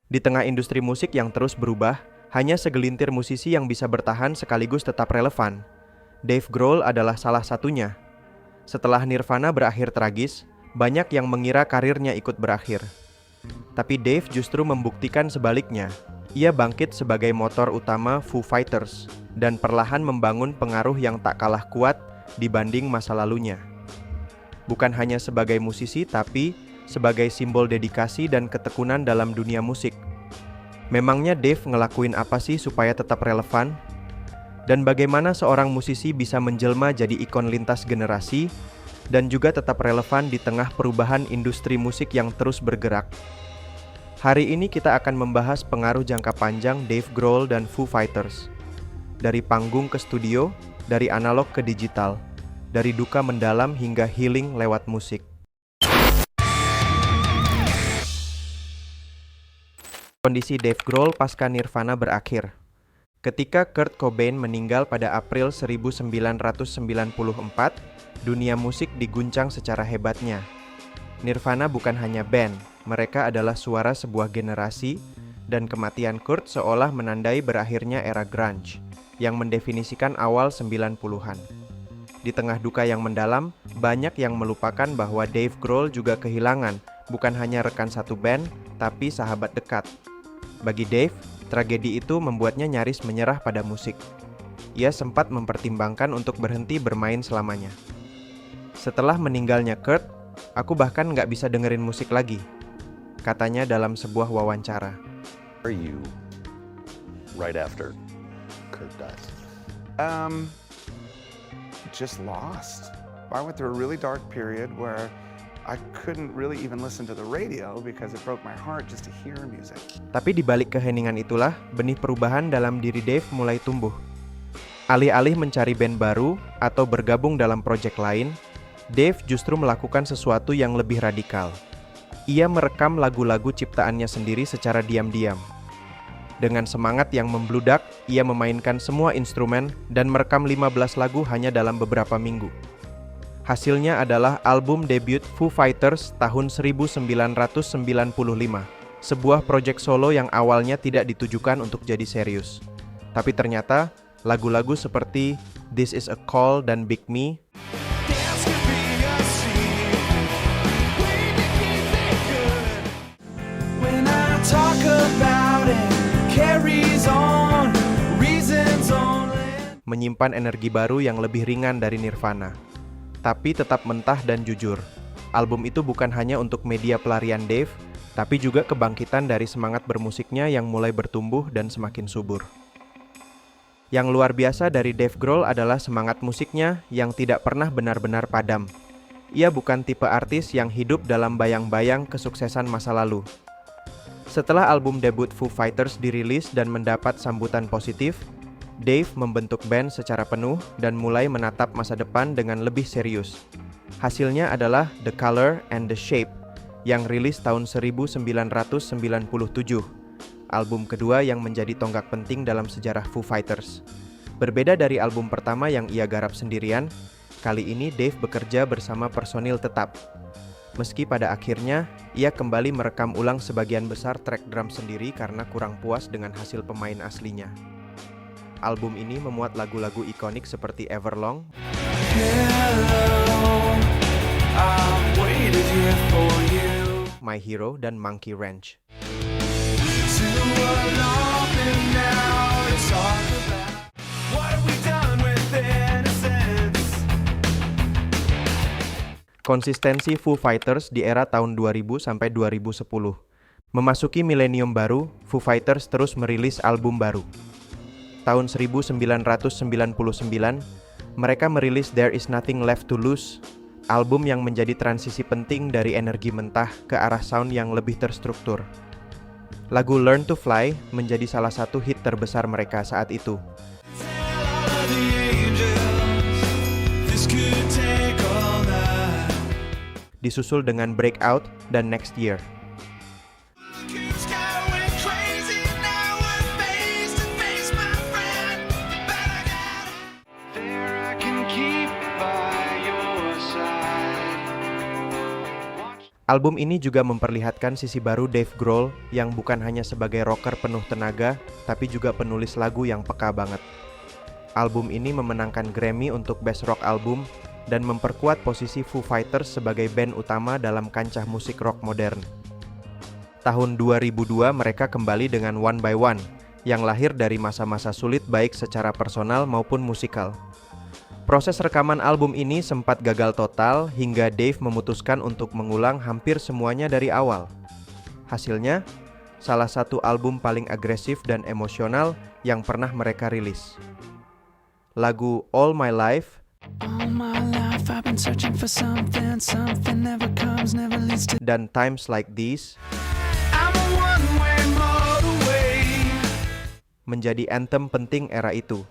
Di tengah industri musik yang terus berubah, hanya segelintir musisi yang bisa bertahan sekaligus tetap relevan. Dave Grohl adalah salah satunya. Setelah Nirvana berakhir tragis, banyak yang mengira karirnya ikut berakhir. Tapi Dave justru membuktikan sebaliknya. Ia bangkit sebagai motor utama Foo Fighters dan perlahan membangun pengaruh yang tak kalah kuat dibanding masa lalunya. Bukan hanya sebagai musisi, tapi sebagai simbol dedikasi dan ketekunan dalam dunia musik. Memangnya Dave ngelakuin apa sih supaya tetap relevan? Dan bagaimana seorang musisi bisa menjelma jadi ikon lintas generasi dan juga tetap relevan di tengah perubahan industri musik yang terus bergerak? Hari ini kita akan membahas pengaruh jangka panjang Dave Grohl dan Foo Fighters. Dari panggung ke studio, dari analog ke digital, dari duka mendalam hingga healing lewat musik. Kondisi Dave Grohl pasca Nirvana berakhir. Ketika Kurt Cobain meninggal pada April 1994, dunia musik diguncang secara hebatnya. Nirvana bukan hanya band, mereka adalah suara sebuah generasi, dan kematian Kurt seolah menandai berakhirnya era grunge, yang mendefinisikan awal 90-an. Di tengah duka yang mendalam, banyak yang melupakan bahwa Dave Grohl juga kehilangan bukan hanya rekan satu band, tapi sahabat dekat. Bagi Dave, tragedi itu membuatnya nyaris menyerah pada musik. Ia sempat mempertimbangkan untuk berhenti bermain selamanya. Setelah meninggalnya Kurt, aku bahkan nggak bisa dengerin musik lagi, katanya dalam sebuah wawancara. Are you right after Kurt dies? Just lost. I went through a really dark period where I couldn't really even listen to the radio because it broke my heart just to hear music. Tapi di balik keheningan itulah, benih perubahan dalam diri Dave mulai tumbuh. Alih-alih mencari band baru atau bergabung dalam proyek lain, Dave justru melakukan sesuatu yang lebih radikal. Ia merekam lagu-lagu ciptaannya sendiri secara diam-diam. Dengan semangat yang membludak, ia memainkan semua instrumen dan merekam 15 lagu hanya dalam beberapa minggu. Hasilnya adalah album debut Foo Fighters tahun 1995, sebuah proyek solo yang awalnya tidak ditujukan untuk jadi serius. Tapi ternyata, lagu-lagu seperti This Is a Call dan Big Me menyimpan energi baru yang lebih ringan dari Nirvana, tapi tetap mentah dan jujur. Album itu bukan hanya untuk media pelarian Dave, tapi juga kebangkitan dari semangat bermusiknya yang mulai bertumbuh dan semakin subur. Yang luar biasa dari Dave Grohl adalah semangat musiknya yang tidak pernah benar-benar padam. Ia bukan tipe artis yang hidup dalam bayang-bayang kesuksesan masa lalu. Setelah album debut Foo Fighters dirilis dan mendapat sambutan positif, Dave membentuk band secara penuh dan mulai menatap masa depan dengan lebih serius. Hasilnya adalah The Color and the Shape yang rilis tahun 1997, album kedua yang menjadi tonggak penting dalam sejarah Foo Fighters. Berbeda dari album pertama yang ia garap sendirian, kali ini Dave bekerja bersama personil tetap. Meski pada akhirnya, ia kembali merekam ulang sebagian besar track drum sendiri karena kurang puas dengan hasil pemain aslinya. Album ini memuat lagu-lagu ikonik seperti Everlong, My Hero, dan Monkey Ranch. Konsistensi Foo Fighters di era tahun 2000 sampai 2010. Memasuki milenium baru, Foo Fighters terus merilis album baru. Tahun 1999, mereka merilis There Is Nothing Left to Lose, album yang menjadi transisi penting dari energi mentah ke arah sound yang lebih terstruktur. Lagu Learn to Fly menjadi salah satu hit terbesar mereka saat itu. Disusul dengan Breakout dan Next Year. Album ini juga memperlihatkan sisi baru Dave Grohl yang bukan hanya sebagai rocker penuh tenaga, tapi juga penulis lagu yang peka banget. Album ini memenangkan Grammy untuk Best Rock Album dan memperkuat posisi Foo Fighters sebagai band utama dalam kancah musik rock modern. Tahun 2002 mereka kembali dengan One by One, yang lahir dari masa-masa sulit baik secara personal maupun musikal. Proses rekaman album ini sempat gagal total hingga Dave memutuskan untuk mengulang hampir semuanya dari awal. Hasilnya, salah satu album paling agresif dan emosional yang pernah mereka rilis. Lagu All My Life dan Times Like These menjadi anthem penting era itu,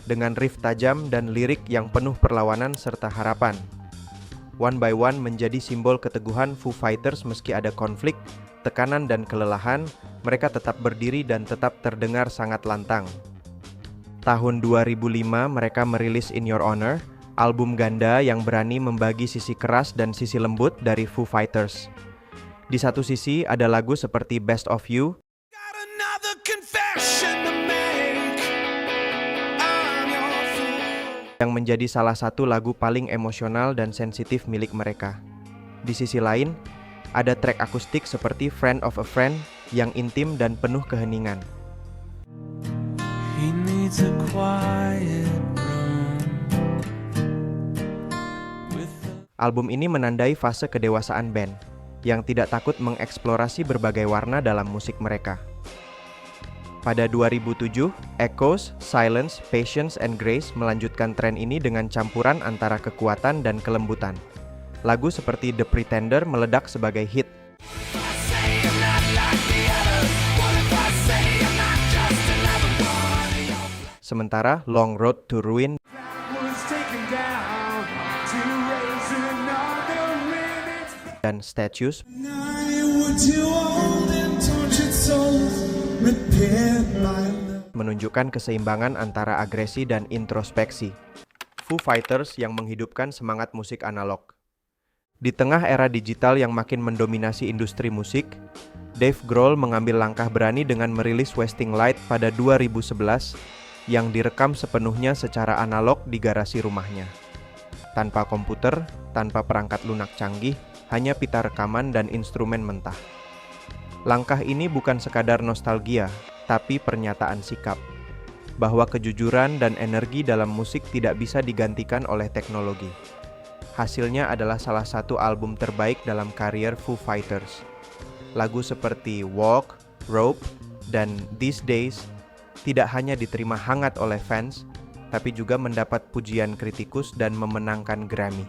dengan riff tajam dan lirik yang penuh perlawanan serta harapan. One by One menjadi simbol keteguhan Foo Fighters meski ada konflik, tekanan dan kelelahan, mereka tetap berdiri dan tetap terdengar sangat lantang. Tahun 2005 mereka merilis In Your Honor, album ganda yang berani membagi sisi keras dan sisi lembut dari Foo Fighters. Di satu sisi ada lagu seperti Best of You yang menjadi salah satu lagu paling emosional dan sensitif milik mereka. Di sisi lain, ada track akustik seperti Friend of a Friend yang intim dan penuh keheningan. Album ini menandai fase kedewasaan band yang tidak takut mengeksplorasi berbagai warna dalam musik mereka. Pada 2007, Echoes, Silence, Patience, and Grace melanjutkan tren ini dengan campuran antara kekuatan dan kelembutan. Lagu seperti The Pretender meledak sebagai hit. Sementara Long Road to Ruin dan Statues menunjukkan keseimbangan antara agresi dan introspeksi. Foo Fighters yang menghidupkan semangat musik analog. Di tengah era digital yang makin mendominasi industri musik, Dave Grohl mengambil langkah berani dengan merilis Wasting Light pada 2011 yang direkam sepenuhnya secara analog di garasi rumahnya. Tanpa komputer, tanpa perangkat lunak canggih, hanya pita rekaman dan instrumen mentah. Langkah ini bukan sekadar nostalgia, tapi pernyataan sikap bahwa kejujuran dan energi dalam musik tidak bisa digantikan oleh teknologi. Hasilnya adalah salah satu album terbaik dalam karier Foo Fighters. Lagu seperti Walk, Rope, dan These Days tidak hanya diterima hangat oleh fans, tapi juga mendapat pujian kritikus dan memenangkan Grammy.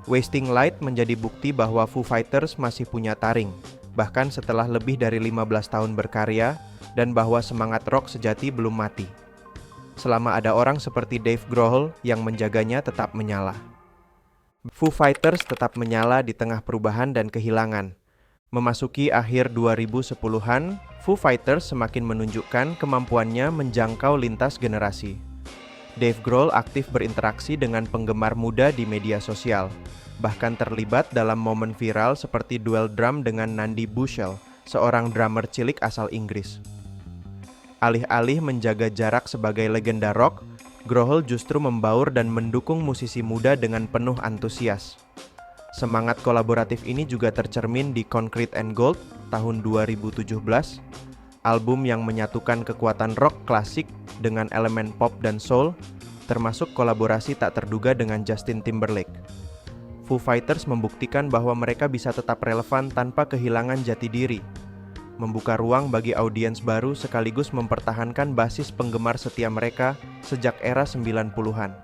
Wasting Light menjadi bukti bahwa Foo Fighters masih punya taring, bahkan setelah lebih dari 15 tahun berkarya, dan bahwa semangat rock sejati belum mati. Selama ada orang seperti Dave Grohl yang menjaganya tetap menyala. Foo Fighters tetap menyala di tengah perubahan dan kehilangan. Memasuki akhir 2010-an, Foo Fighters semakin menunjukkan kemampuannya menjangkau lintas generasi. Dave Grohl aktif berinteraksi dengan penggemar muda di media sosial, bahkan terlibat dalam momen viral seperti duel drum dengan Nandi Bushell, seorang drummer cilik asal Inggris. Alih-alih menjaga jarak sebagai legenda rock, Grohl justru membaur dan mendukung musisi muda dengan penuh antusias. Semangat kolaboratif ini juga tercermin di Concrete and Gold tahun 2017, album yang menyatukan kekuatan rock klasik dengan elemen pop dan soul, termasuk kolaborasi tak terduga dengan Justin Timberlake. Foo Fighters membuktikan bahwa mereka bisa tetap relevan tanpa kehilangan jati diri, membuka ruang bagi audiens baru sekaligus mempertahankan basis penggemar setia mereka sejak era 90-an.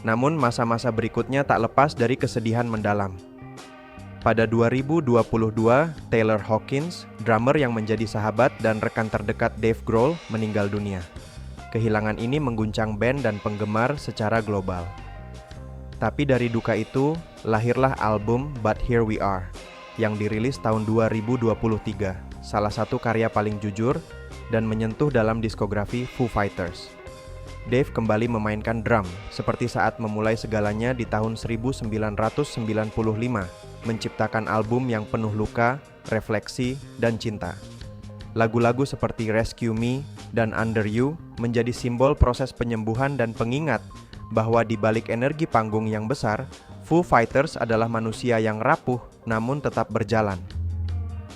Namun masa-masa berikutnya tak lepas dari kesedihan mendalam. Pada 2022, Taylor Hawkins, drummer yang menjadi sahabat dan rekan terdekat Dave Grohl, meninggal dunia. Kehilangan ini mengguncang band dan penggemar secara global. Tapi dari duka itu, lahirlah album But Here We Are, yang dirilis tahun 2023, salah satu karya paling jujur dan menyentuh dalam diskografi Foo Fighters. Dave kembali memainkan drum, seperti saat memulai segalanya di tahun 1995, menciptakan album yang penuh luka, refleksi, dan cinta. Lagu-lagu seperti Rescue Me dan Under You menjadi simbol proses penyembuhan dan pengingat bahwa di balik energi panggung yang besar, Foo Fighters adalah manusia yang rapuh namun tetap berjalan.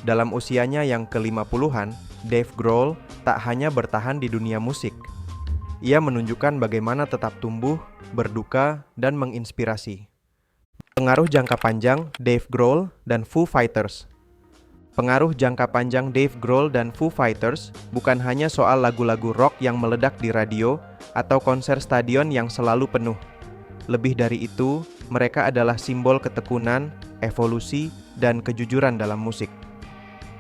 Dalam usianya yang ke-50-an, Dave Grohl tak hanya bertahan di dunia musik. Ia menunjukkan bagaimana tetap tumbuh, berduka, dan menginspirasi. Pengaruh jangka panjang Dave Grohl dan Foo Fighters. Pengaruh jangka panjang Dave Grohl dan Foo Fighters bukan hanya soal lagu-lagu rock yang meledak di radio atau konser stadion yang selalu penuh. Lebih dari itu, mereka adalah simbol ketekunan, evolusi, dan kejujuran dalam musik.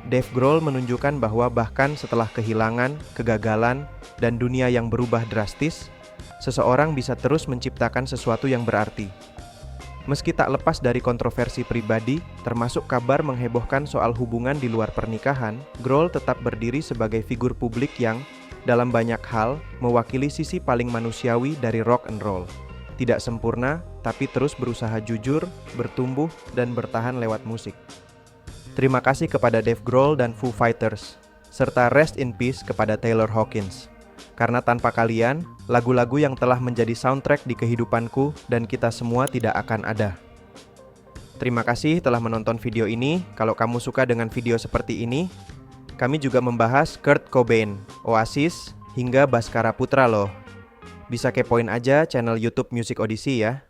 Dave Grohl menunjukkan bahwa bahkan setelah kehilangan, kegagalan, dan dunia yang berubah drastis, seseorang bisa terus menciptakan sesuatu yang berarti. Meski tak lepas dari kontroversi pribadi, termasuk kabar menghebohkan soal hubungan di luar pernikahan, Grohl tetap berdiri sebagai figur publik yang, dalam banyak hal, mewakili sisi paling manusiawi dari rock and roll. Tidak sempurna, tapi terus berusaha jujur, bertumbuh, dan bertahan lewat musik. Terima kasih kepada Dave Grohl dan Foo Fighters, serta rest in peace kepada Taylor Hawkins. Karena tanpa kalian, lagu-lagu yang telah menjadi soundtrack di kehidupanku dan kita semua tidak akan ada. Terima kasih telah menonton video ini. Kalau kamu suka dengan video seperti ini, kami juga membahas Kurt Cobain, Oasis, hingga Baskara Putra loh. Bisa kepoin aja channel YouTube Music Odyssey ya.